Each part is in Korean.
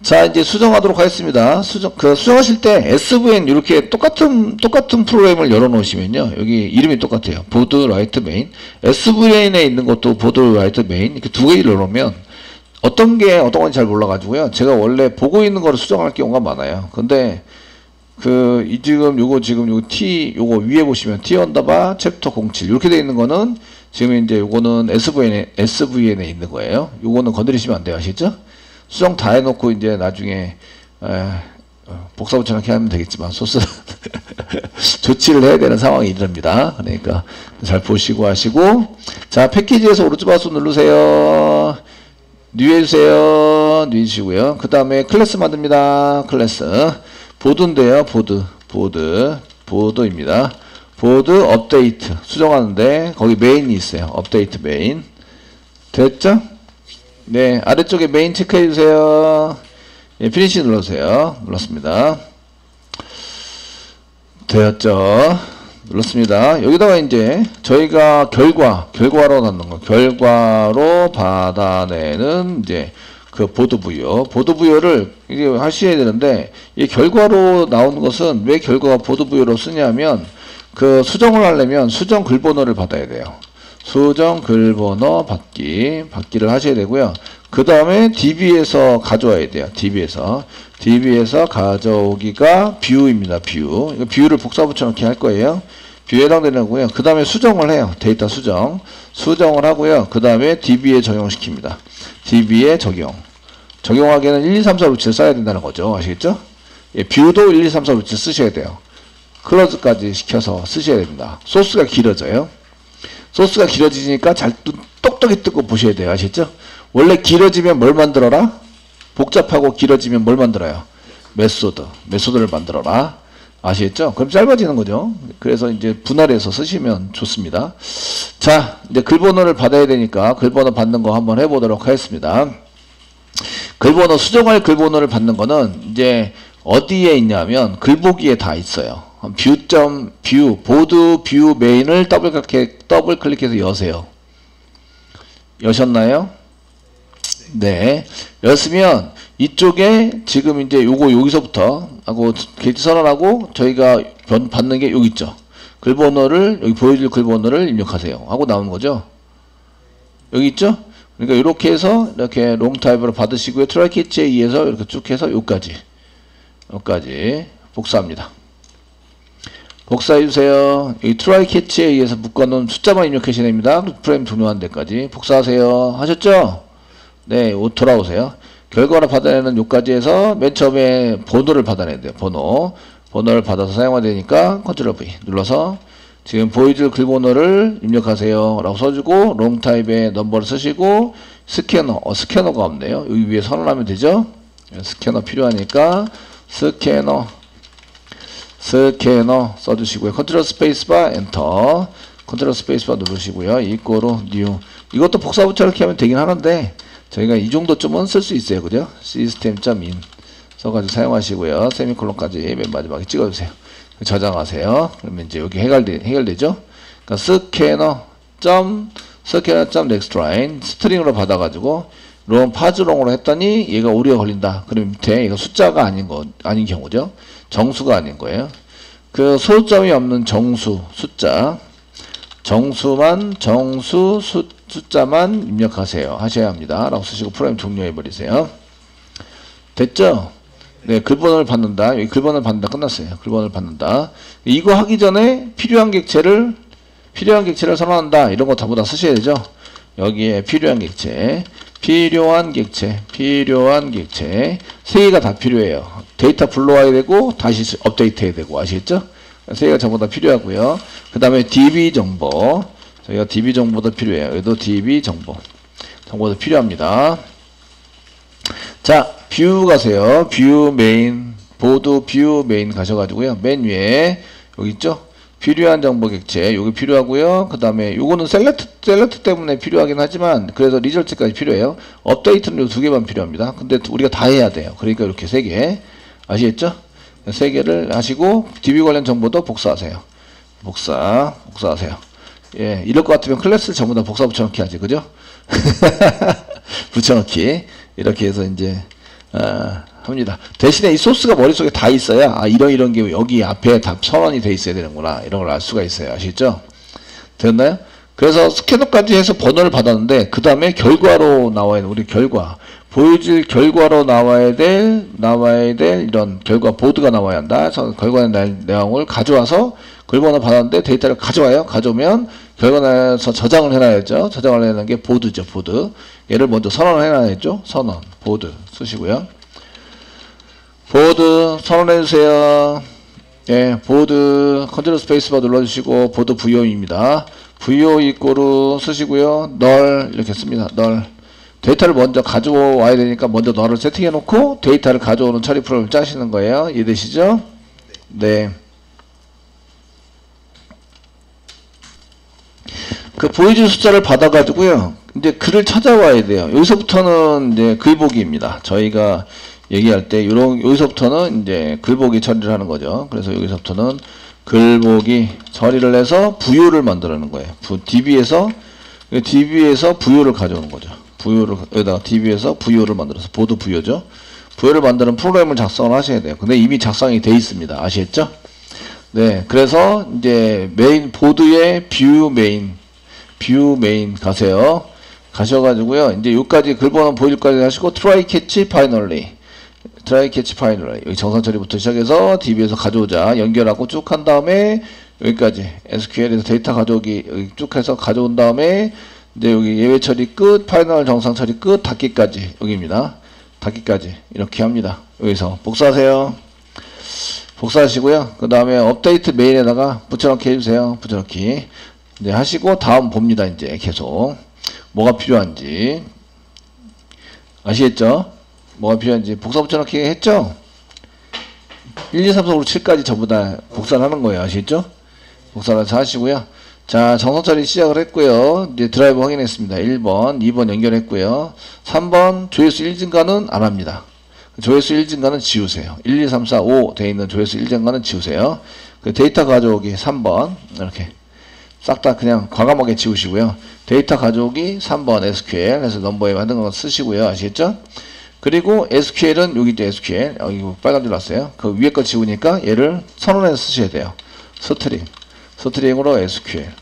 자, 이제 수정하도록 하겠습니다. 수정하실 때 SVN 이렇게 똑같은 프로그램을 열어놓으시면요. 여기 이름이 똑같아요. 보드 라이트 메인. SVN에 있는 것도 보드 라이트 메인. 이렇게 두 개를 열어놓으면 어떤 건지 잘 몰라가지고요. 제가 원래 보고 있는 거를 수정할 경우가 많아요. 근데 지금 요거 요거 위에 보시면 T 언더바 챕터 07 이렇게 되어 있는 거는 지금 이제 요거는 SVN에 있는 거예요. 요거는 건드리시면 안 돼요. 아시겠죠? 수정 다 해놓고 이제 나중에 복사 붙여넣기 하면 되겠지만 소스 조치를 해야 되는 상황이 이릅니다. 그러니까 잘 보시고 하시고, 자, 패키지에서 오른쪽 마우스 누르세요. 뉴 해주세요. 뉴 해주시고요. 그 다음에 클래스 만듭니다. 클래스 보드인데요. 보드입니다. 보드 업데이트 수정하는데 거기 메인이 있어요. 업데이트 메인 됐죠? 네, 아래쪽에 메인 체크해 주세요. 예, 피니시 눌러주세요. 눌렀습니다. 되었죠? 눌렀습니다. 여기다가 이제 저희가 결과로 넣는 거, 결과로 받아내는 이제 그 보드 부여를 이제 하셔야 되는데, 이 결과로 나오는 것은 왜 결과가 보드 부여로 쓰냐면, 그 수정을 하려면 수정 글번호를 받아야 돼요. 수정 글번호 받기를 하셔야 되고요. 그 다음에 DB에서 가져와야 돼요. DB에서 가져오기가 뷰입니다. 뷰를 복사 붙여넣기 할 거예요. 뷰에 해당되는 거고요. 그 다음에 수정을 해요. 데이터 수정을 하고요. 그 다음에 DB에 적용시킵니다. DB에 적용하기에는 1, 2, 3, 4 루치를 써야 된다는 거죠. 아시겠죠? 예, 뷰도 1, 2, 3, 4 루치 쓰셔야 돼요. 클로즈까지 시켜서 쓰셔야 됩니다. 소스가 길어져요. 소스가 길어지니까 잘 똑똑히 뜯고 보셔야 돼요. 아시겠죠? 원래 길어지면 뭘 만들어라? 복잡하고 길어지면 뭘 만들어요? 메소드를 만들어라. 아시겠죠? 그럼 짧아지는 거죠. 그래서 이제 분할해서 쓰시면 좋습니다. 자, 이제 글번호를 받아야 되니까 글번호 받는 거 한번 해보도록 하겠습니다. 글번호, 수정할 글번호를 받는 거는 이제 어디에 있냐면 글보기에 다 있어요. 보드 뷰 메인을 더블 클릭해서 여세요. 여셨나요? 네. 였으면 이쪽에 지금 이제 요거 여기서부터 하고 게이트 선언하고 저희가 받는 게 여기 있죠. 글번호를, 여기 보여줄 글번호를 입력하세요 하고 나오는 거죠. 여기 있죠? 그러니까 이렇게 해서 이렇게 롱 타입으로 받으시고요. 트라이 캐치에 의해서 이렇게 쭉 해서 여기까지 복사합니다. 복사해주세요. 여기 트라이 캐치에 의해서 묶어놓은 숫자만 입력하시면 됩니다. 프레임 종료한 데까지 복사하세요. 하셨죠? 네, 돌아오세요. 결과로 받아내는 요까지 해서 맨 처음에 번호를 받아내야 돼요. 번호를 받아서 사용해야 되니까 컨트롤 V 눌러서 지금 보여줄 글번호를 입력하세요 라고 써주고, 롱 타입의 넘버를 쓰시고, 스캐너가 없네요. 여기 위에 선언하면 되죠. 스캐너 필요하니까 스캐너 써주시고요. 컨트롤 스페이스바 엔터, 컨트롤 스페이스바 누르시고요. 이꼬로 뉴, 이것도 복사 붙여넣기 하면 되긴 하는데 저희가 이 정도쯤은 쓸 수 있어요. 그죠? 시스템.in 써가지고 사용하시고요. 세미콜론까지 맨 마지막에 찍어주세요. 저장하세요. 그러면 이제 여기 해결되죠? 그러니까 스캐너 next line 스트링으로 받아가지고 롱 파즈롱으로 했더니 얘가 오류가 걸린다. 그럼 밑에 이거 숫자가 아닌 경우죠. 정수가 아닌 거예요. 그 소점이 없는 숫자만 입력하세요. 하셔야 합니다. 라고 쓰시고 프레임 종료해 버리세요. 됐죠? 네, 글번호를 받는다. 여기 글번호를 받는다. 끝났어요. 글번호를 받는다. 이거 하기 전에 필요한 객체를 선언한다. 이런 거 전부 다 쓰셔야 되죠. 여기에 필요한 객체 세 개가 다 필요해요. 데이터 불러와야 되고 다시 업데이트 해야 되고. 아시겠죠? 세 개가 전부 다 필요하고요. 그 다음에 DB 정보, 저희가 DB 정보도 필요해요. 여기도 DB 정보도 필요합니다. 자, 뷰 가세요. 뷰 메인, 보드 뷰 메인 가셔가지고요. 맨 위에 여기 있죠? 필요한 정보 객체 여기 필요하고요. 그 다음에 요거는 셀렉트 때문에 필요하긴 하지만 그래서 리절트까지 필요해요. 업데이트는 요 두 개만 필요합니다. 근데 우리가 다 해야 돼요. 그러니까 이렇게 세 개 아시겠죠? 세 개를 하시고 DB 관련 정보도 복사하세요. 복사하세요. 예, 이럴 것 같으면 클래스를 전부 다 복사 붙여넣기 하지, 그죠? 붙여넣기 이렇게 해서 이제 합니다. 대신에 이 소스가 머릿속에 다 있어야 이런 게 여기 앞에 다 선언이 돼 있어야 되는구나 이런 걸 알 수가 있어요. 아시겠죠? 됐나요? 그래서 스캐너까지 해서 번호를 받았는데 그 다음에 결과로 나와야 돼. 우리 결과 보여줄 결과로 나와야 될 이런 결과 보드가 나와야 한다. 그래서 결과 내용을 가져와서 결과를 받았는데 데이터를 가져와요. 가져오면 결과에서 저장을 해놔야죠. 저장을 해놓는 게 보드죠. 보드. 얘를 먼저 선언을 해놔야죠. 선언 보드 쓰시고요. 보드 선언해주세요. 예, 보드 컨트롤 스페이스바 눌러주시고 보드 VO입니다. VO 이꼬르 쓰시고요. 널 이렇게 씁니다. 널 데이터를 먼저 가져와야 되니까 먼저 널을 세팅해 놓고 데이터를 가져오는 처리 프로그램을 짜시는 거예요. 이해되시죠? 네. 그 보여줄 숫자를 받아가지고요. 이제 글을 찾아와야 돼요. 여기서부터는 이제 글보기입니다. 저희가 얘기할 때 여기서부터는 이제 글보기 처리를 하는 거죠. 그래서 여기서부터는 글보기 처리를 해서 VO를 만들어내는 거예요. DB에서 VO를 가져오는 거죠. VO를 여기다가 DB에서 VO를 만들어서 보드 VO죠. VO를 만드는 프로그램을 작성을 하셔야 돼요. 근데 이미 작성이 돼 있습니다. 아시겠죠? 네, 그래서 이제 메인 보드의 뷰 메인 가세요. 가셔가지고요. 이제 여기까지 글번호 보일까지 하시고 try catch finally. 여기 정상 처리부터 시작해서 DB에서 가져오자 연결하고 쭉 한 다음에 여기까지 SQL에서 데이터 가져오기 여기 쭉 해서 가져온 다음에 이제 여기 예외 처리 끝, 파이널 정상 처리 끝, 닫기까지 여기입니다. 닫기까지 이렇게 합니다. 여기서 복사하세요. 복사하시고요. 그 다음에 업데이트 메인에다가 붙여넣기 해주세요. 붙여넣기 이제 하시고 다음 봅니다. 이제 계속 뭐가 필요한지 아시겠죠? 뭐가 필요한지 복사 붙여넣기 했죠? 1, 2, 3, 4, 5, 7까지 전부 다 복사를 하는 거예요. 아시겠죠? 복사를 해서 하시고요. 자, 정상 처리 시작을 했고요. 이제 드라이버 확인했습니다. 1번, 2번 연결했고요. 3번 조회수 1증가는 안 합니다. 조회수 1증가는 지우세요. 1, 2, 3, 4, 5 돼 있는 조회수 1증가는 지우세요. 그 데이터 가져오기 3번 이렇게 싹 다 그냥 과감하게 지우시고요. 데이터 가져오기 3번 SQL 해서 넘버에 만든 거 쓰시고요. 아시겠죠? 그리고 SQL은 여기 이제 SQL 여기 빨간 줄 났어요. 그 위에 거 지우니까 얘를 선언해서 쓰셔야 돼요. 스트링으로 SQL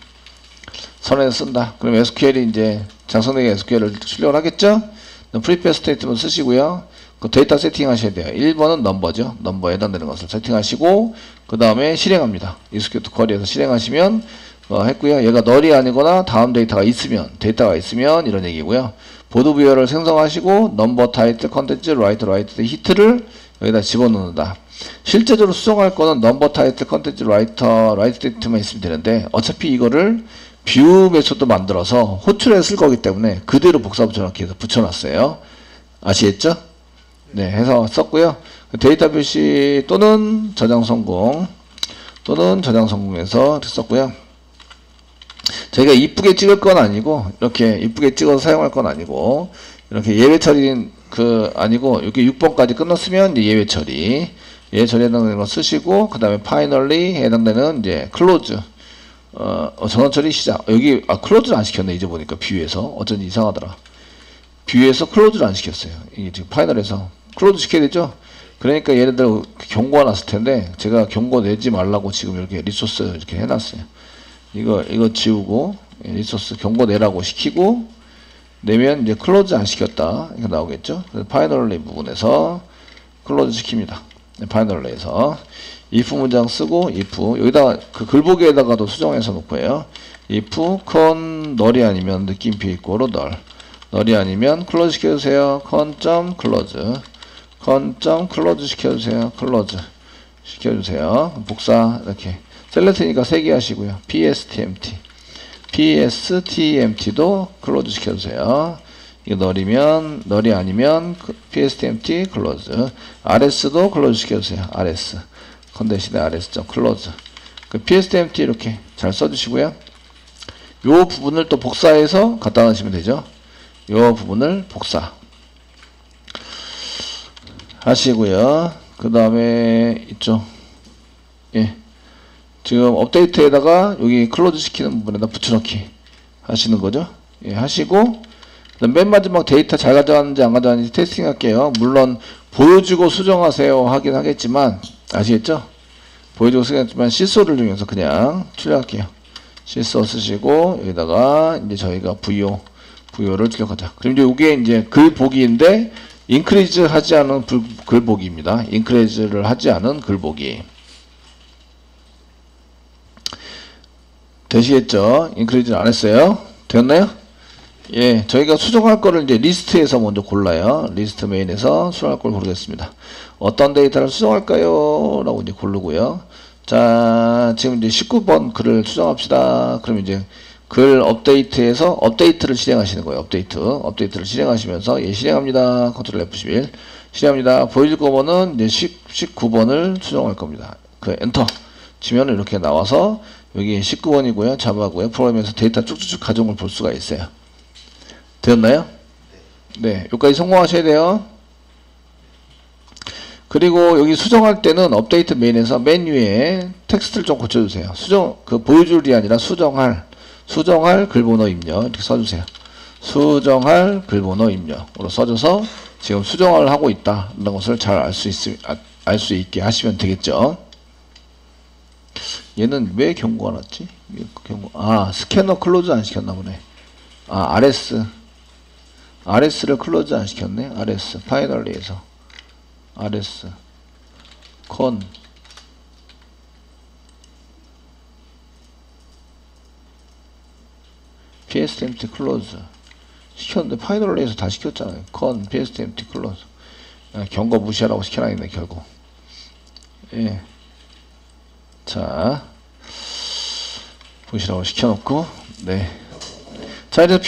선언해서 쓴다. 그럼 SQL이 이제 작성되게 SQL을 출력을 하겠죠? 프리페어 스테이트먼트 쓰시고요. 그 데이터 세팅 하셔야 돼요. 1번은 넘버죠. 넘버에 해당되는 것을 세팅하시고 그 다음에 실행합니다. 익스큐트 쿼리에서 실행하시면 했고요. 얘가 널이 아니거나 다음 데이터가 있으면 이런 얘기고요. 보드 뷰어를 생성하시고 넘버 타이틀 컨텐츠 라이트 히트를 여기다 집어넣는다. 실제적으로 수정할 거는 넘버 타이틀 컨텐츠 라이트 히트만 있으면 되는데 어차피 이거를 뷰 메소드 만들어서 호출해 쓸 거기 때문에 그대로 복사 붙여넣기 해서 붙여놨어요. 아시겠죠? 네, 해서 썼고요. 데이터 표시 또는 저장 성공해서 썼고요. 저희가 이쁘게 찍을 건 아니고 이렇게 이쁘게 찍어서 사용할 건 아니고 이렇게 예외 처리는 아니고 여기 6번까지 끝났으면 이제 예외 처리에 해당되는 거 쓰시고 그 다음에 파이널리 해당되는 이제 클로즈 전원 처리 시작. 여기 클로즈를 안 시켰네. 이제 보니까 뷰에서 어쩐지 이상하더라. 뷰에서 클로즈를 안 시켰어요. 이게 지금 파이널에서 클로즈 시켜야 되죠. 그러니까 얘네들 경고가 났을 텐데 제가 경고 내지 말라고 지금 이렇게 리소스 이렇게 해놨어요. 이거 지우고 리소스 경고 내라고 시키고 내면 이제 클로즈 안 시켰다 이거 나오겠죠. 그래서 파이널리 부분에서 클로즈 시킵니다. 파이널리에서 if 문장 쓰고 if 여기다가 그 글보기에다가도 수정해서 놓고요. if con 널이 아니면 느낌표 이꼬로 널이 아니면 클로즈 시켜주세요. con.close 시켜주세요. 클로즈 시켜주세요. 복사 이렇게 셀렉트니까 3개 하시고요. pstempt도 클로즈 시켜주세요. 이거 널이 아니면 pstempty 클로즈. rs도 클로즈 시켜주세요. rs 컨대신에 rs.close. 그 pstempty 이렇게 잘 써주시고요. 요 부분을 또 복사해서 갖다 넣으시면 되죠. 요 부분을 복사 하시고요. 그 다음에 이쪽 지금 업데이트에다가 여기 클로즈 시키는 부분에다 붙여넣기 하시는 거죠. 하시고 그다음 맨 마지막 데이터 잘 가져왔는지 안 가져왔는지 테스팅 할게요. 물론 보여주고 수정하세요 하긴 하겠지만 아시겠죠? 보여주고 수정했지만 시소를 이용해서 그냥 출력할게요. 시소 쓰시고 여기다가 이제 저희가 VO를 출력하자. 그럼 이제 이게 이제 글 보기인데 인크리즈 하지 않은 글 보기입니다. 인크리즈를 하지 않은 글 보기. 되시겠죠? 인크리즈를 안 했어요. 되었나요? 예, 저희가 수정할 거를 이제 리스트에서 먼저 골라요. 리스트 메인에서 수정할 걸 고르겠습니다. 어떤 데이터를 수정할까요? 라고 이제 고르고요. 자, 지금 이제 19번 글을 수정합시다. 그럼 이제 글 업데이트에서 업데이트를 실행하시는 거예요. 업데이트를 실행하시면서 예, 실행합니다. 컨트롤 F11 실행합니다. 보여줄 거는 이제 19번을 수정할 겁니다. 그 엔터 치면 이렇게 나와서 여기 19번이고요. 자바고요. 프로그램에서 데이터 쭉쭉쭉 가져온 걸 볼 수가 있어요. 되었나요? 네, 여기까지 성공하셔야 돼요. 그리고 여기 수정할 때는 업데이트 메인에서 메뉴에 텍스트를 좀 고쳐주세요. 보여줄이 아니라 수정할 글번호 입력 이렇게 써주세요. 수정할 글번호 입력으로 써줘서 지금 수정을 하고 있다는 것을 잘 알 수 있게 하시면 되겠죠. 얘는 왜 경고가 났지? 스캐너 클로즈 안 시켰나 보네. RS를 클로즈 안 시켰네. RS 파이널리에서 RS con PST empty close 시켰는데 파이널리에서 다 시켰잖아요. con PST empty close 경고 무시하라고 시켜놔야겠네 결국. 예. 자, 무시라고 시켜놓고 네. 자, 이제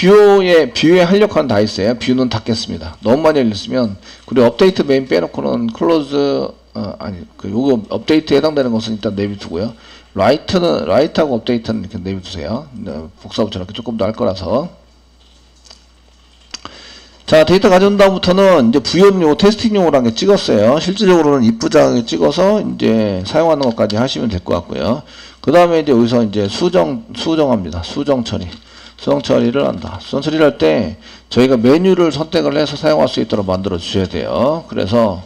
뷰에 활력한 다 있어요. 뷰는 닫겠습니다. 너무 많이 열렸으면 그리고 업데이트 메인 빼놓고는 클로즈 요거 업데이트에 해당되는 것은 일단 내비두고요. 라이트하고 업데이트는 이렇게 내비두세요. 복사 붙여놓기 조금 더 할 거라서. 자, 데이터 가져온 다음부터는 이제 부연용 테스팅용으로 한 게 찍었어요. 실질적으로는 이쁘장하게 찍어서 이제 사용하는 것까지 하시면 될 것 같고요. 그 다음에 이제 여기서 이제 수정합니다. 수정 처리를 한다. 수정 처리를 할 때 저희가 메뉴를 선택을 해서 사용할 수 있도록 만들어 주셔야 돼요. 그래서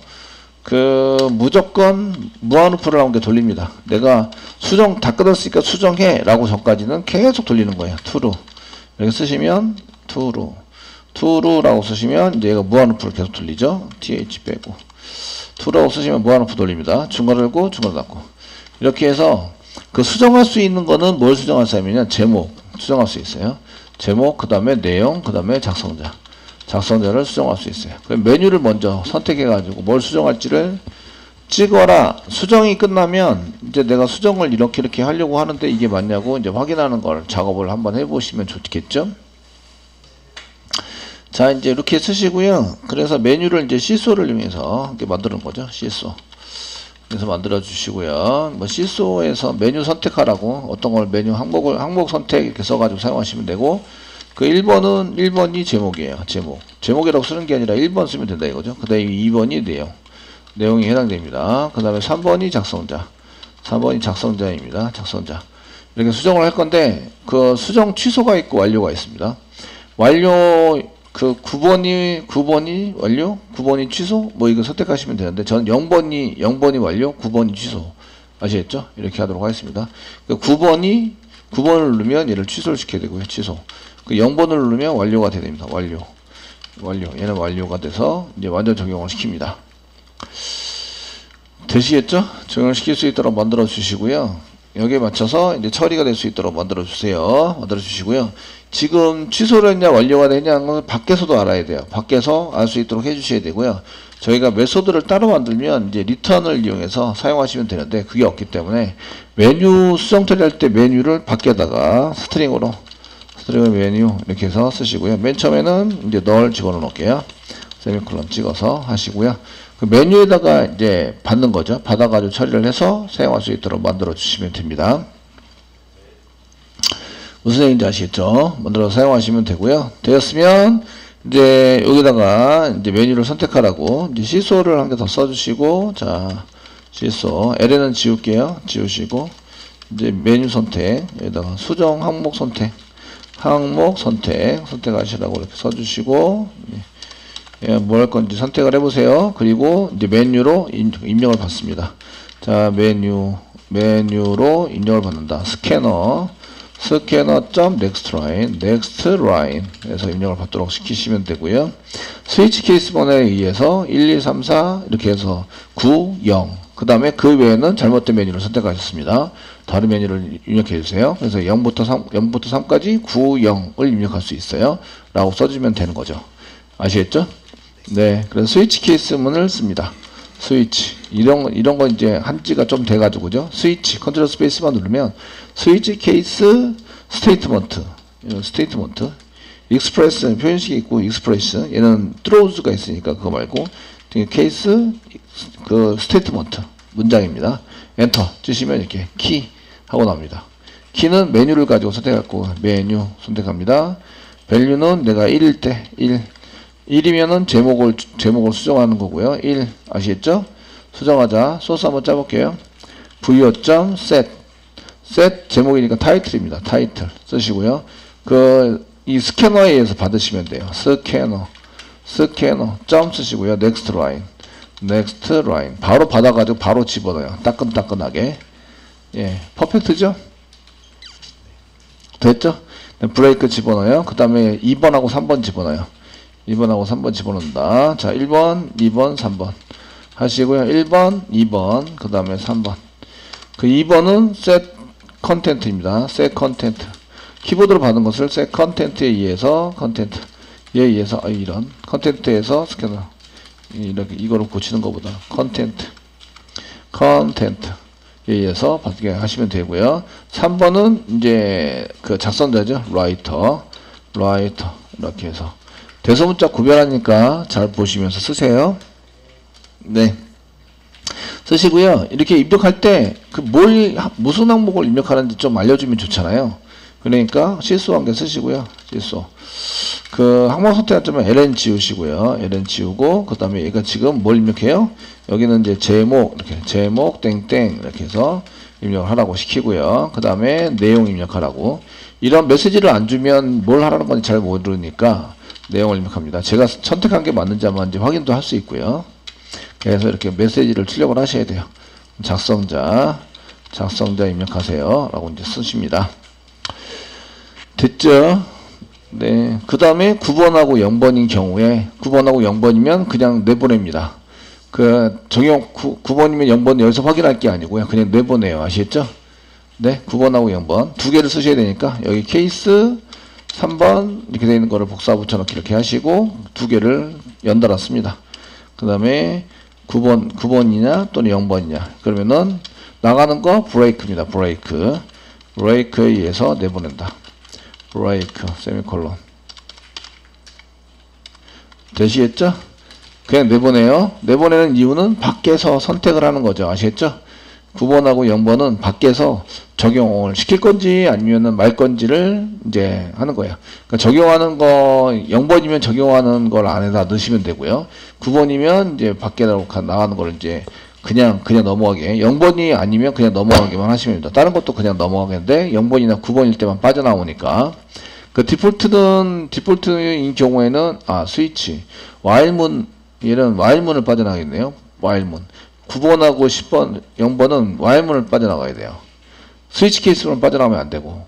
무조건 무한루프를 나온 게 돌립니다. 내가 수정 다 끊었으니까 수정해 라고 전까지는 계속 돌리는 거예요. true 이렇게 쓰시면 true라고 쓰시면 이제 얘가 무한루프를 계속 돌리죠. th 빼고 true라고 쓰시면 무한루프 돌립니다. 중괄호 열고 중괄호 닫고 이렇게 해서 수정할 수 있는 거는 뭘 수정할 수 있냐면 제목 수정할 수 있어요. 제목, 그 다음에 내용, 그 다음에 작성자를 수정할 수 있어요. 그럼 메뉴를 먼저 선택해 가지고 뭘 수정할지를 찍어라. 수정이 끝나면 이제 내가 수정을 이렇게 하려고 하는데 이게 맞냐고 이제 확인하는 걸 작업을 한번 해보시면 좋겠죠. 자, 이제 이렇게 쓰시고요. 그래서 메뉴를 이제 시소를 이용해서 이렇게 만드는 거죠. 시소. 그래서 만들어 주시고요. 시소에서 메뉴 선택하라고 어떤 걸 메뉴 항목 선택 이렇게 써가지고 사용하시면 되고, 그 1번이 제목이에요. 제목이라고 쓰는 게 아니라 1번 쓰면 된다 이거죠. 그 다음에 2번이 내용이 해당됩니다. 그 다음에 3번이 작성자입니다. 작성자. 이렇게 수정을 할 건데, 그 수정 취소가 있고 완료가 있습니다. 완료, 9번이 완료, 9번이 취소, 이거 선택하시면 되는데, 저는 0번이 완료, 9번이 취소. 아시겠죠? 이렇게 하도록 하겠습니다. 9번을 누르면 얘를 취소를 시켜야 되고요, 취소. 0번을 누르면 완료가 돼야 됩니다. 완료. 얘는 완료가 돼서, 이제 완전 적용을 시킵니다. 되시겠죠? 적용을 시킬 수 있도록 만들어 주시고요. 여기에 맞춰서 이제 처리가 될 수 있도록 만들어 주시고요. 지금 취소를 했냐 완료가 되냐는 건 밖에서도 알아야 돼요. 밖에서 알 수 있도록 해주셔야 되고요. 저희가 메소드를 따로 만들면 이제 리턴을 이용해서 사용하시면 되는데 그게 없기 때문에 메뉴 수정 처리할 때 메뉴를 밖에다가 스트링 메뉴 이렇게 해서 쓰시고요. 맨 처음에는 이제 널 집어넣어 놓을게요. 세미콜론 찍어서 하시고요. 그 메뉴에다가 이제 받는 거죠. 받아가지고 처리를 해서 사용할 수 있도록 만들어 주시면 됩니다. 무슨 얘기인지 아시겠죠? 만들어서 사용하시면 되고요. 되었으면 이제 여기다가 이제 메뉴를 선택하라고 이제 시소를 한 개 더 써주시고, 자, 시소 LN은 지울게요. 지우시고 이제 메뉴 선택, 여기다가 수정 항목 선택, 항목 선택하시라고 이렇게 써주시고, 예, 뭐 할 건지 선택을 해보세요. 그리고 이제 메뉴로 입력을 받습니다. 자, 메뉴로 입력을 받는다. next line 에서 입력을 받도록 시키시면 되고요. 스위치 케이스 번호에 의해서 1, 2, 3, 4 이렇게 해서 9, 0. 그 다음에 그 외에는 잘못된 메뉴를 선택하셨습니다. 다른 메뉴를 입력해 주세요. 그래서 0부터 3까지 9, 0을 입력할 수 있어요. 라고 써주면 되는 거죠. 아시겠죠? 네. 그래서 스위치 케이스 문을 씁니다. 스위치. 이런 거 이제 한지가 좀 돼가지고, 그죠? 스위치. 컨트롤 스페이스만 누르면 스위치 케이스 스테이트먼트. 익스프레스 표현식이 있고, 익스프레스. 얘는 트로우즈가 있으니까 그거 말고. 케이스 그 스테이트먼트 문장입니다. 엔터 치시면 이렇게 키 하고 나옵니다. 키는 메뉴를 가지고 선택하고 메뉴 선택합니다. 밸류는 내가 1일 때 1이면은 제목을 수정하는 거고요. 1 아시겠죠? 수정하자. 소스 한번 짜볼게요. vo.set 제목이니까 타이틀입니다. 타이틀 쓰시고요. 이 스캐너에 의해서 받으시면 돼요. 스캐너 점 쓰시고요. next line 바로 받아가지고 바로 집어넣어요. 따끈따끈하게. 예, 퍼펙트죠? 됐죠? 브레이크 집어넣어요. 그 다음에 2번하고 3번 집어넣어요. 2번하고 3번 집어넣는다. 자, 1번, 2번, 3번 하시고요. 1번, 2번, 그 다음에 3번. 그 2번은 set content입니다. set content. 키보드로 받은 것을 set content에 의해서 이런 컨텐트에서 스캐너 이렇게 이거를 고치는 것보다 컨텐트에 의해서 받게 하시면 되고요. 3번은 이제 그 작성자죠. 라이터 이렇게 해서 대소문자 구별하니까 잘 보시면서 쓰세요. 네. 쓰시고요. 이렇게 입력할 때 무슨 항목을 입력하는지 좀 알려주면 좋잖아요. 그러니까 실수한 게 쓰시고요. 실수. 그 항목 선택하자면 ln 지우시고요. ln 지우고 그 다음에 얘가 지금 뭘 입력해요? 여기는 이제 제목 땡땡 이렇게 해서 입력을 하라고 시키고요. 그 다음에 내용 입력하라고. 이런 메시지를 안 주면 뭘 하라는 건지 잘 모르니까 내용을 입력합니다. 제가 선택한 게 맞는지 안 맞는지 확인도 할 수 있고요. 그래서 이렇게 메시지를 출력을 하셔야 돼요. 작성자 입력하세요 라고 이제 쓰십니다. 됐죠? 네. 그 다음에 9번하고 0번인 경우에 9번하고 0번이면 그냥 내보냅니다. 9번이면 0번 여기서 확인할 게 아니고요. 그냥 내보내요. 아시겠죠? 네. 9번하고 0번 두 개를 쓰셔야 되니까 여기 케이스 3번 이렇게 되어 있는 거를 복사 붙여넣기 이렇게 하시고 두 개를 연달아 씁니다. 그 다음에 9번이냐 또는 0번이냐 그러면은 나가는 거 브레이크입니다. 브레이크에 의해서 내보낸다. 브레이크 세미콜론 되시겠죠? 그냥 내보내요. 내보내는 이유는 밖에서 선택을 하는 거죠. 아시겠죠? 9번하고 0번은 밖에서 적용을 시킬 건지 아니면은 말 건지를 이제 하는 거예요. 그러니까 적용하는 거 0번이면 적용하는 걸 안에다 넣으시면 되고요. 9번이면 이제 밖에 나가는 걸 이제 그냥 넘어가게. 0번이 아니면 그냥 넘어가기만 하시면 됩니다. 다른 것도 그냥 넘어가겠는데 0번이나 9번일 때만 빠져나오니까. 그 디폴트인 경우에는 스위치 얘는 while문을 빠져나가겠네요. while문 9번하고 10번 0번은 while문을 빠져나가야 돼요. 스위치 케이스로는 빠져나가면 안 되고.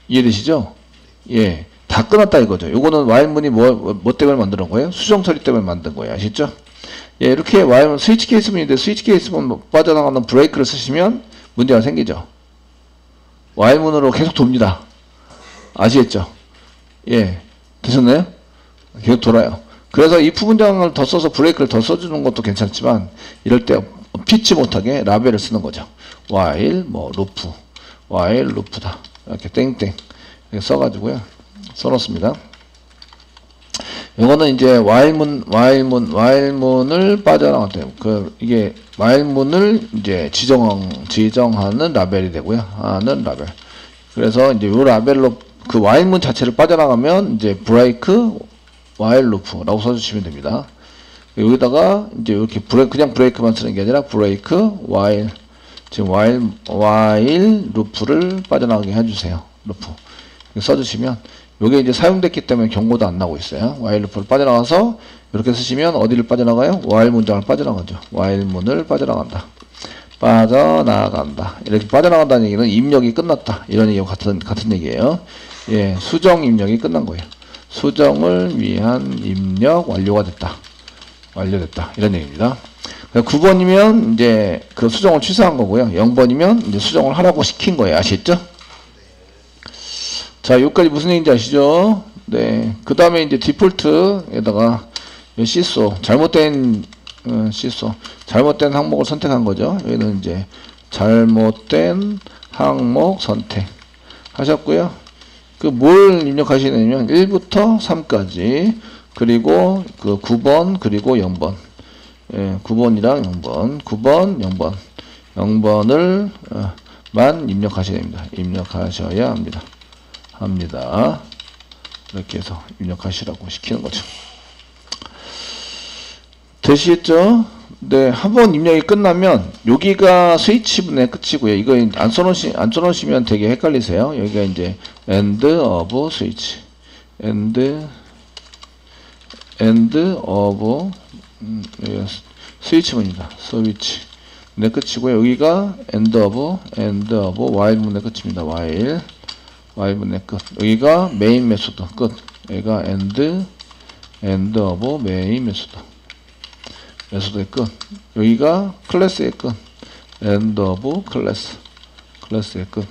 이해되시죠? 예, 다 끊었다 이거죠. 요거는 while문이 뭐 때문에 만드는 거예요? 수정 처리 때문에 만든 거예요. 아시죠? 예, 이렇게 while문 스위치 케이스문인데 스위치 케이스문 빠져나가는 브레이크를 쓰시면 문제가 생기죠. while문으로 계속 돕니다. 아시겠죠? 예, 되셨나요? 계속 돌아요. 그래서 if 문장을 더 써서 브레이크를 더 써주는 것도 괜찮지만 이럴 때 피치 못하게 라벨을 쓰는 거죠. while 루프다 이렇게 땡땡 이렇게 써가지고요 써놓습니다. 이거는 이제 while문을 빠져나가요. 이게 while문을 이제 지정하는 라벨이 되고요. 하는 라벨. 그래서 이제 요 라벨로 그 while문 자체를 빠져나가면 이제 브레이크 while loop라고 써주시면 됩니다. 여기다가 이제 이렇게 그냥 브레이크만 쓰는 게 아니라 브레이크 while 지금 while loop를 빠져나가게 해주세요. 루프 써주시면 요게 이제 사용됐기 때문에 경고도 안 나오고 있어요. while loop를 빠져나가서 이렇게 쓰시면 어디를 빠져나가요? while 문장을 빠져나가죠. while 문을 빠져나간다. 빠져나간다. 이렇게 빠져나간다는 얘기는 입력이 끝났다. 이런 얘기와 같은 얘기예요. 예, 수정 입력이 끝난 거예요. 수정을 위한 입력 완료가 됐다. 완료됐다. 이런 얘기입니다. 9번이면 이제 그 수정을 취소한 거고요. 0번이면 이제 수정을 하라고 시킨 거예요. 아시겠죠? 자, 여기까지 무슨 얘기인지 아시죠? 네. 그 다음에 이제 디폴트에다가 시소, 잘못된 시소, 잘못된 항목을 선택한 거죠. 여기는 이제 잘못된 항목 선택 하셨고요. 그 뭘 입력하시냐면 1부터 3까지 그리고 그 9번 그리고 0번. 예, 9번이랑 0번, 9번, 0번, 0번을 만 입력하셔야 됩니다. 입력하셔야 합니다. 이렇게 해서 입력하시라고 시키는 거죠. 되시겠죠? 네, 한번 입력이 끝나면 여기가 스위치분의 끝이고요. 이거 안 써놓으시면 되게 헷갈리세요. 여기가 이제 end of switch, end of 스위치문입니다. 스위치 문의 끝이고요. 여기가 end of while 문의 끝입니다. while 문의 끝. 여기가 main 메소드 끝. 여기가 end of main 메소드의 끝. 여기가 클래스의 끝. end of 클래스의 끝.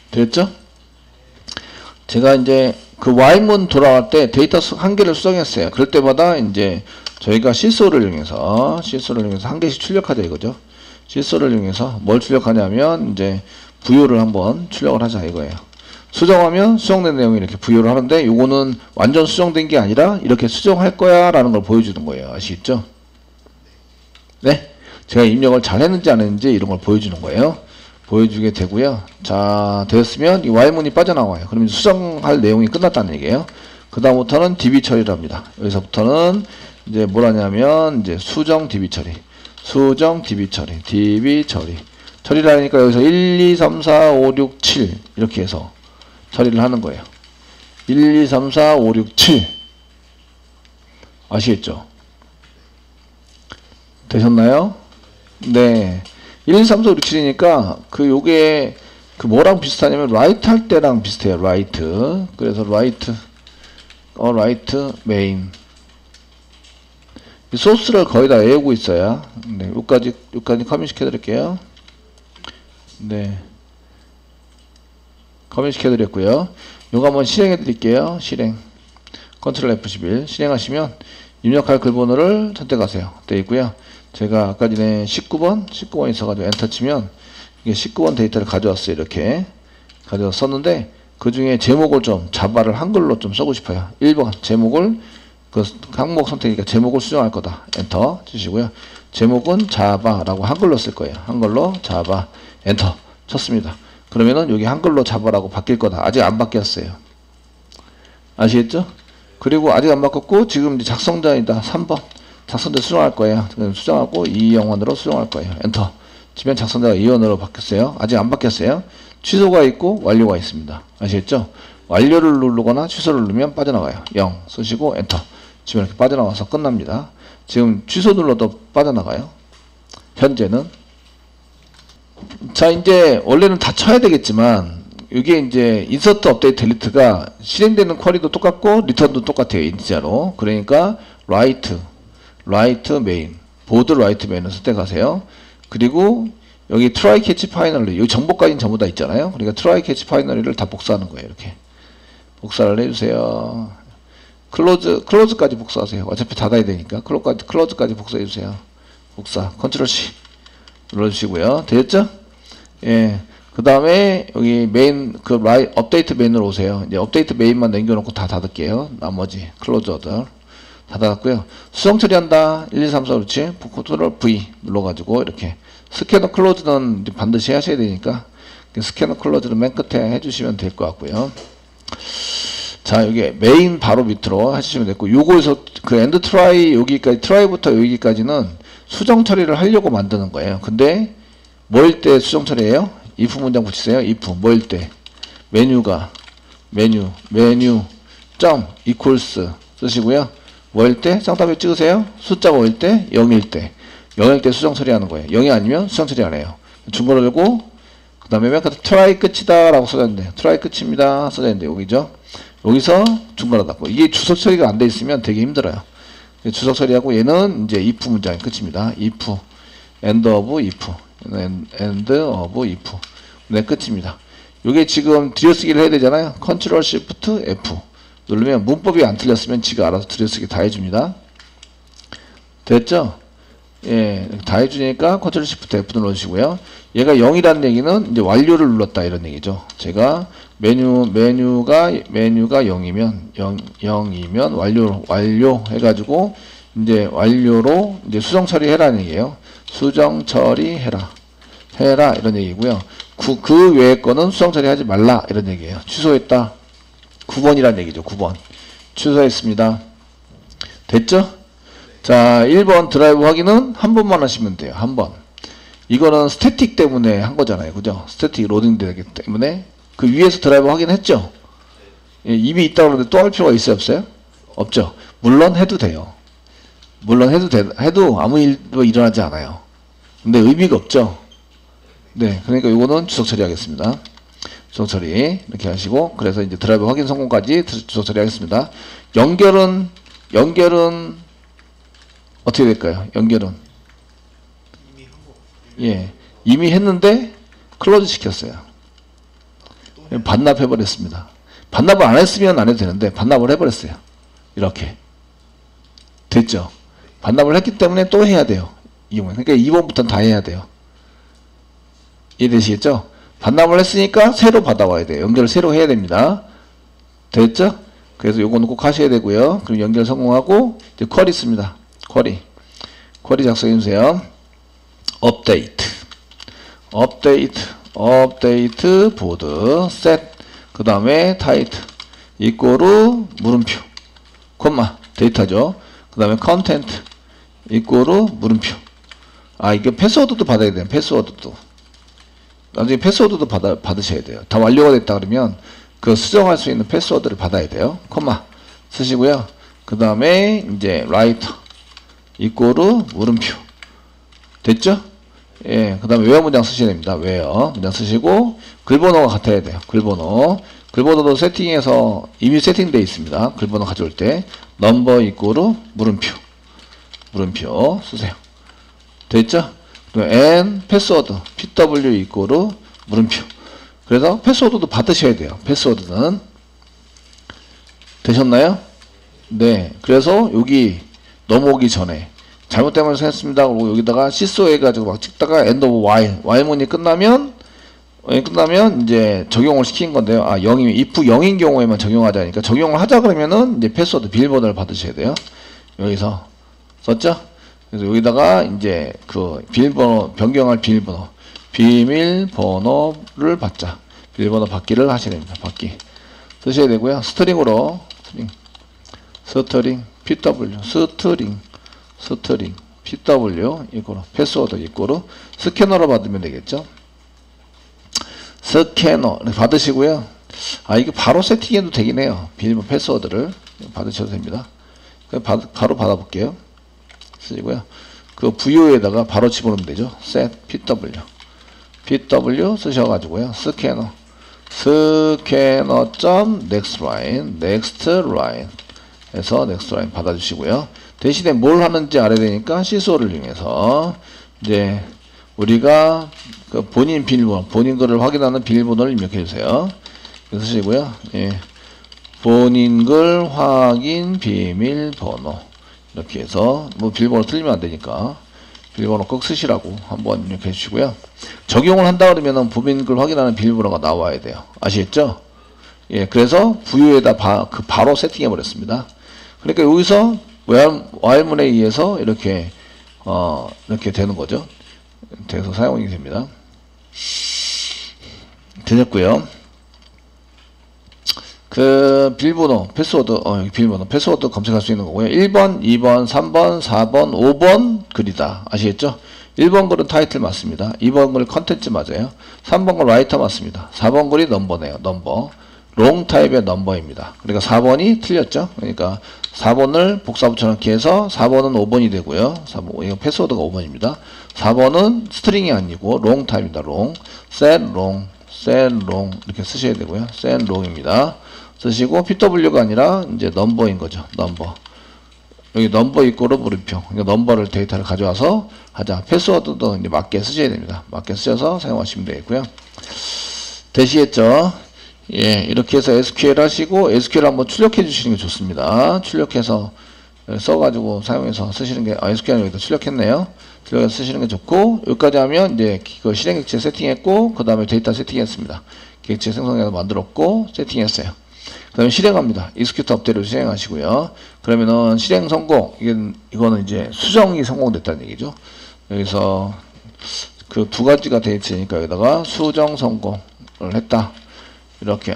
됐죠? 제가 이제 그 while문 돌아갈 때 데이터 한 개를 수정했어요. 그럴 때마다 이제 저희가 시소를 이용해서 한 개씩 출력하자 이거죠. 시소를 이용해서 뭘 출력하냐면 이제 부여를 한번 출력을 하자 이거예요. 수정하면 수정된 내용이 이렇게 부여를 하는데 요거는 완전 수정된 게 아니라 이렇게 수정할 거야 라는 걸 보여주는 거예요. 아시겠죠? 네. 제가 입력을 잘 했는지 안 했는지 이런 걸 보여주는 거예요. 보여주게 되고요. 자, 되었으면 이 while문이 빠져나와요. 그러면 수정할 내용이 끝났다는 얘기예요. 그 다음부터는 DB 처리를 합니다. 여기서부터는 이제 뭘 하냐면 이제 수정 DB 처리. 처리를 하니까 여기서 1, 2, 3, 4, 5, 6, 7 이렇게 해서 처리를 하는 거예요. 1, 2, 3, 4, 5, 6, 7 아시겠죠? 되셨나요? 네. 1, 2, 3, 4, 5, 6, 7이니까 그 요게 그 뭐랑 비슷하냐면 write 할 때랑 비슷해요. write. 그래서 write main. 소스를 거의 다 외우고 있어야. 네, 여기까지 커밋 시켜드릴게요. 네. 커밋 시켜드렸고요. 요거 한번 실행해드릴게요. 실행. 컨트롤 F11. 실행하시면 입력할 글번호를 선택하세요. 되어 있고요. 제가 아까 전에 19번 있어가지고 엔터 치면 이게 19번 데이터를 가져왔어요. 이렇게 가져와서 썼는데 그 중에 제목을 좀 자바를 한글로 좀 써고 싶어요. 1번 제목을 그 항목 선택이니까 제목을 수정할 거다. 엔터 치시고요. 제목은 자바라고 한글로 쓸 거예요. 한글로 자바 엔터 쳤습니다. 그러면은 여기 한글로 자바라고 바뀔 거다. 아직 안 바뀌었어요. 아시겠죠? 그리고 아직 안 바꿨고 지금 이제 작성자이다. 3번 작성자 수정할 거예요. 수정하고 이영원으로 수정할 거예요. 엔터 치면 작성자가 이원으로 바뀌었어요. 아직 안 바뀌었어요. 취소가 있고 완료가 있습니다. 아시겠죠? 완료를 누르거나 취소를 누르면 빠져나가요. 0 쓰시고 엔터 치면 이렇게 빠져나와서 끝납니다. 지금 취소 눌러도 빠져나가요. 현재는. 자, 이제 원래는 다 쳐야 되겠지만 이게 이제 인서트 업데이트 딜리트가 실행되는 쿼리도 똑같고 리턴도 똑같아요. 인지자로. 그러니까 write main 보드 write main을 선택하세요. 그리고 여기 try catch finally 여기 정보까지는 전부 다 있잖아요. 그러니까 try catch finaly를 다 복사하는 거예요. 이렇게 복사를 해주세요. 클로즈까지 복사하세요. 어차피 닫아야 되니까 클로즈까지 복사해 주세요. 복사 컨트롤 C 눌러주시고요. 되었죠? 예. 그 다음에 여기 메인 업데이트 메인으로 오세요. 이제 업데이트 메인만 남겨놓고 다 닫을게요. 나머지 클로저들 다 닫았고요. 수정 처리한다. 1, 2, 3, 4, 5, 6, 7 컨트롤 V 눌러가지고 이렇게 스캐너 클로즈는 반드시 하셔야 되니까 스캐너 클로즈는 맨 끝에 해주시면 될 것 같고요. 자, 여기 메인 바로 밑으로 하시면 됐고, 요거에서 그 엔드 트라이 여기까지 트라이부터 여기까지는 수정 처리를 하려고 만드는 거예요. 근데 뭐일 때 수정 처리예요? if 문장 붙이세요. if 뭐일 때 메뉴가 메뉴 점 equals 쓰시고요. 뭐일 때 쌍따옴표 찍으세요. 숫자가 5일 때 0일 때 0일 때 수정 처리하는 거예요. 0이 아니면 수정 처리 안 해요. 중괄호 열고 그 다음에 맨 끝에 try 끝이다 라고 써졌는데 try 끝입니다 써졌는데 여기죠. 여기서 중괄호 닫고 이게 주석 처리가 안 돼 있으면 되게 힘들어요. 주석 처리하고 얘는 이제 if 문장이 끝입니다. if end of if end of if 네 끝입니다. 이게 지금 들여쓰기를 해야 되잖아요. Ctrl Shift F 누르면 문법이 안 틀렸으면 지가 알아서 들여쓰기 다 해줍니다. 됐죠? 예, 다 해주니까 Ctrl Shift F 눌러주시고요. 얘가 0이라는 얘기는 이제 완료를 눌렀다 이런 얘기죠. 제가 메뉴가 0이면 0이면 완료 해가지고 이제 완료로 이제 수정 처리해라는 얘기예요. 수정 처리해라 이런 얘기고요. 그 외의 거는 수정 처리하지 말라 이런 얘기예요. 취소했다. 9번이란 얘기죠. 9번 취소했습니다. 됐죠? 자, 1번 드라이브 확인은 한 번만 하시면 돼요. 한 번. 이거는 스태틱 때문에 한 거잖아요. 그죠? 스태틱 로딩 되기 때문에 그 위에서 드라이브 확인했죠? 예, 이미 있다고 그러는데 또 할 필요가 있어요? 없어요? 없죠. 물론 해도 돼요. 물론 해도 아무 일도 일어나지 않아요. 근데 의미가 없죠? 네, 그러니까 요거는 주석 처리하겠습니다. 주석 처리 이렇게 하시고 그래서 이제 드라이브 확인 성공까지 주석 처리하겠습니다. 연결은 어떻게 될까요? 연결은 예, 이미 했는데 클로즈 시켰어요. 반납해 버렸습니다. 반납을 안 했으면 안 해도 되는데 반납을 해버렸어요. 이렇게 됐죠? 반납을 했기 때문에 또 해야 돼요. 그러니까 2번부터는 다 해야 돼요. 이해되시겠죠? 반납을 했으니까 새로 받아와야 돼요. 연결을 새로 해야 됩니다. 됐죠? 그래서 요거는 꼭 하셔야 되고요. 그럼 연결 성공하고 이제 쿼리 씁니다. 쿼리 작성해 주세요. 업데이트 보드 셋 그 다음에 타이틀 이꼬르 물음표 콤마 데이터죠. 그 다음에 컨텐트 이꼬르 물음표. 아, 이게 패스워드도 받아야 돼요. 패스워드도 나중에 패스워드도 받으셔야 돼요. 다 완료가 됐다 그러면 그 수정할 수 있는 패스워드를 받아야 돼요. 콤마 쓰시고요. 그 다음에 이제 라이터 이꼬르 물음표 됐죠? 예, 그 다음에 웨어 문장 쓰셔야 됩니다. 웨어 문장 쓰시고 글번호가 같아야 돼요. 글번호도 세팅해서 이미 세팅되어 있습니다. 글번호 가져올 때 넘버 이꼬르 물음표 쓰세요. 됐죠? n 패스워드 pw 이꼬르 물음표. 그래서 패스워드도 받으셔야 돼요. 패스워드는 되셨나요? 네. 그래서 여기 넘어오기 전에 잘못된 걸 했습니다. 그리고 여기다가 시소 해가지고 막 찍다가 end of while문이 끝나면 이제 적용을 시킨 건데요. 아, 0이면 if 0인 경우에만 적용하자니까 적용을 하자 그러면은 이제 패스워드 비밀번호를 받으셔야 돼요. 여기서 썼죠? 그래서 여기다가 이제 그 비밀번호 변경할 비밀번호를 받자. 비밀번호 받기를 하셔야 됩니다. 받기 쓰셔야 되고요. 스트링으로 스트링 pw 이거로 패스워드 이거로 스캐너로 받으면 되겠죠. 스캐너 받으시고요. 아, 이게 바로 세팅해도 되긴 해요. 비밀번호 패스워드를 받으셔도 됩니다. 바로 받아볼게요. 쓰시고요. 그 부여에다가 바로 집어넣으면 되죠. set pw 쓰셔가지고요. 스캐너 next line 해서 next line 받아주시고요. 대신에 뭘 하는지 알아야 되니까 시소를 이용해서 이제 우리가 그 본인 비밀번호, 본인 거를 확인하는 비밀번호를 입력해 주세요. 쓰시고요. 예. 본인 걸 확인 비밀번호 이렇게 해서 뭐 비밀번호 틀리면 안 되니까 비밀번호 꼭 쓰시라고 한번 입력해 주시고요. 적용을 한다 그러면은 본인 걸 확인하는 비밀번호가 나와야 돼요. 아시겠죠? 예. 그래서 부유에다 바로 세팅해 버렸습니다. 그러니까 여기서 while문에 의해서 이렇게 되는 거죠. 돼서 사용이 됩니다. 되셨고요. 그 비밀번호, 패스워드, 비밀번호, 패스워드 검색할 수 있는 거고요. 1번, 2번, 3번, 4번, 5번 글이다. 아시겠죠? 1번 글은 타이틀 맞습니다. 2번 글 컨텐츠 맞아요. 3번 글 라이터 맞습니다. 4번 글이 넘버네요. 넘버. 롱 타입의 넘버입니다. 그러니까 4번이 틀렸죠. 그러니까 4번을 복사 붙여넣기 해서 4번은 5번이 되고요. 4번, 이거 패스워드가 5번입니다. 4번은 스트링이 아니고 롱 타입입니다. 롱, set long 이렇게 쓰셔야 되고요. set long입니다. 쓰시고 pw가 아니라 이제 넘버인 거죠. 넘버. 여기 넘버 이꼬르 물음표. 그러니까 넘버를 데이터를 가져와서 하자. 패스워드도 이제 맞게 쓰셔야 됩니다. 맞게 쓰셔서 사용하시면 되겠고요. 되시겠죠? 예, 이렇게 해서 SQL 하시고 SQL 한번 출력해 주시는 게 좋습니다. 출력해서 써가지고 사용해서 쓰시는 게, SQL 여기다 출력했네요. 출력해서 쓰시는 게 좋고, 여기까지 하면 이제 그 실행 객체 세팅했고, 그 다음에 데이터 세팅했습니다. 객체 생성해서 만들었고, 세팅했어요. 그 다음에 실행합니다. execute 업데이트로 실행하시고요. 그러면은 실행 성공, 이거는 이제 수정이 성공됐다는 얘기죠. 여기서 그 두 가지가 돼 있으니까 여기다가 수정 성공을 했다. 이렇게,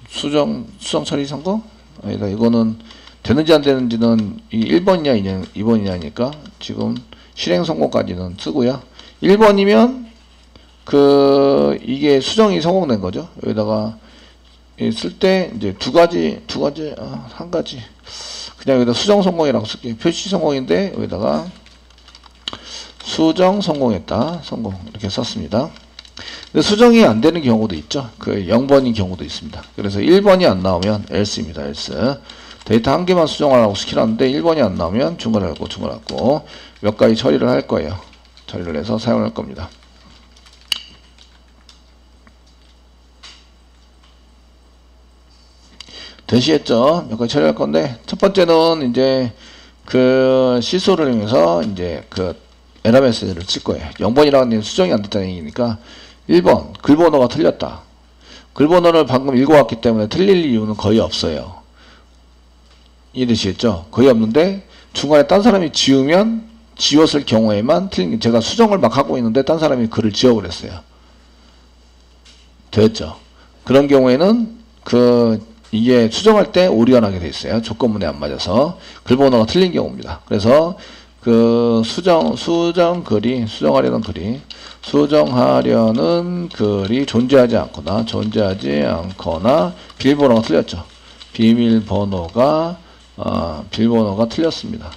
수정 처리 성공? 아니다, 이거는 되는지 안 되는지는 1번이냐 2번이냐니까 지금 실행 성공까지는 쓰고요. 1번이면 이게 수정이 성공된 거죠. 여기다가 쓸 때 이제 한 가지 그냥 여기다 수정 성공이라고 쓸게요. 표시 성공인데 여기다가 수정 성공했다. 성공 이렇게 썼습니다. 근데 수정이 안 되는 경우도 있죠. 0번인 경우도 있습니다. 그래서 1번이 안 나오면 else입니다. else. 데이터 한 개만 수정하라고 시키라는데 1번이 안 나오면 중간에 갖고 몇 가지 처리를 할 거예요. 처리를 해서 사용할 겁니다. 되시겠죠? 몇 가지 처리할 건데, 첫 번째는 이제 시소를 이용해서 이제 에러 메시지를 칠 거예요. 0번이라는 게 수정이 안 됐다는 얘기니까 1번 글번호가 틀렸다. 글번호를 방금 읽어왔기 때문에 틀릴 이유는 거의 없어요. 이해되시겠죠? 거의 없는데 중간에 딴 사람이 지웠을 경우에만 틀린, 제가 수정을 막 하고 있는데 딴 사람이 글을 지워버렸어요. 됐죠? 그런 경우에는 이게 수정할 때 오류가 나게 돼 있어요. 조건문에 안 맞아서 글번호가 틀린 경우입니다. 그래서 수정하려는 글이 존재하지 않거나 비밀번호가 틀렸죠. 비밀번호가 틀렸습니다.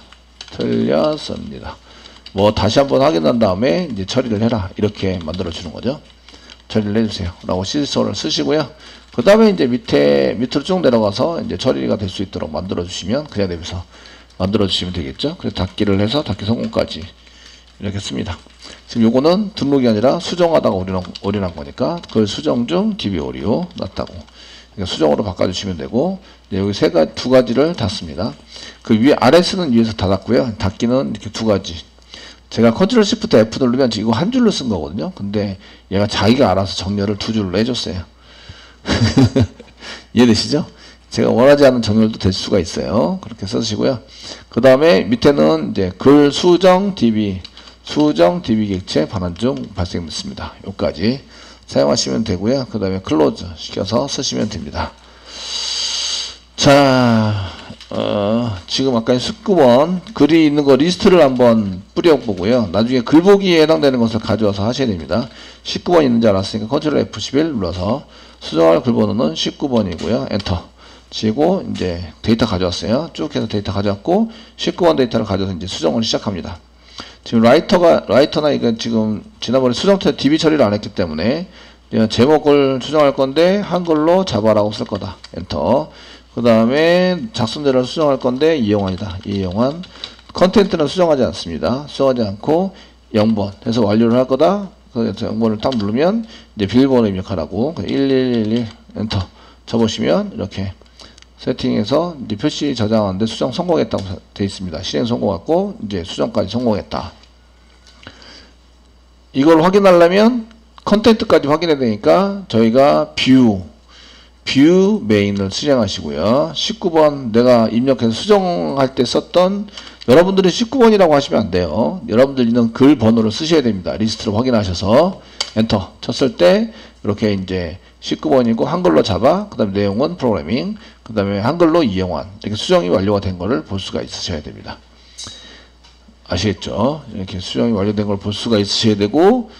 뭐 다시 한번 확인한 다음에 이제 처리를 해라. 이렇게 만들어 주는 거죠. 처리를 해주세요. 라고 시소를 쓰시고요. 그 다음에 이제 밑으로 쭉 내려가서 이제 처리가 될 수 있도록 만들어 주시면, 그냥 대비해서 만들어 주시면 되겠죠. 그래서 닫기를 해서 닫기 성공까지 이렇게 씁니다. 지금 요거는 등록이 아니라 수정하다가 오류난 거니까 그걸 수정 중 DB 오류 났다고. 그러니까 수정으로 바꿔주시면 되고, 여기 두 가지를 닫습니다. RS는 위에서 닫았고요. 닫기는 이렇게 두 가지. 제가 컨트롤 시프트 F 누르면 이거 한 줄로 쓴 거거든요. 근데 얘가 자기가 알아서 정렬을 두 줄로 해줬어요. 이해되시죠? 제가 원하지 않는 정렬도 될 수가 있어요. 그렇게 써주시고요. 그 다음에 밑에는 이제 글 수정 DB 객체 반환 중 발생됐습니다. 여기까지 사용하시면 되고요. 그 다음에 클로즈 시켜서 쓰시면 됩니다. 자, 지금 아까 19번 글이 있는 거 리스트를 한번 뿌려보고요. 나중에 글보기에 해당되는 것을 가져와서 하셔야 됩니다. 19번 있는지 알았으니까 컨트롤 F11 눌러서 수정할 글번호는 19번이고요. 엔터 치고 이제 데이터 가져왔어요. 쭉 해서 데이터 가져왔고 19번 데이터를 가져서 이제 수정을 시작합니다. 지금 라이터나 이거 지금 지난번에 수정 때 DB 처리를 안 했기 때문에 제목을 수정할 건데 한글로 자바라고 쓸 거다. 엔터. 그 다음에 작성자를 수정할 건데 이용환이다. 이용환. 컨텐트는 수정하지 않습니다. 수정하지 않고 0번 해서 완료를 할 거다. 그래서 0번을 딱 누르면 이제 비밀번호 입력하라고 1111 엔터 쳐보시면 이렇게 세팅해서 이제 표시 저장하는데 수정 성공했다고 되어 있습니다. 실행 성공했고 이제 수정까지 성공했다. 이걸 확인하려면 컨텐트까지 확인해야 되니까 저희가 뷰 메인을 실행하시고요. 19번 내가 입력해서 수정할 때 썼던, 여러분들은 19번이라고 하시면 안 돼요. 여러분들 있는 글 번호를 쓰셔야 됩니다. 리스트로 확인하셔서 엔터 쳤을 때 이렇게 이제 19번이고 한글로 자바, 그 다음에 내용은 프로그래밍, 그 다음에 한글로 이용환, 이렇게 수정이 완료가 된 거를 볼 수가 있으셔야 됩니다. 아시겠죠? 이렇게 수정이 완료된 걸 볼 수가 있으셔야 되고,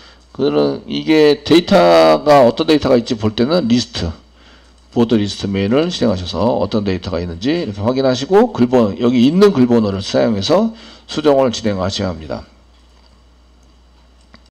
이게 데이터가 어떤 데이터가 있지 볼 때는 리스트 보드 리스트 메인을 실행하셔서 어떤 데이터가 있는지 이렇게 확인하시고 여기 있는 글번호를 사용해서 수정을 진행하셔야 합니다.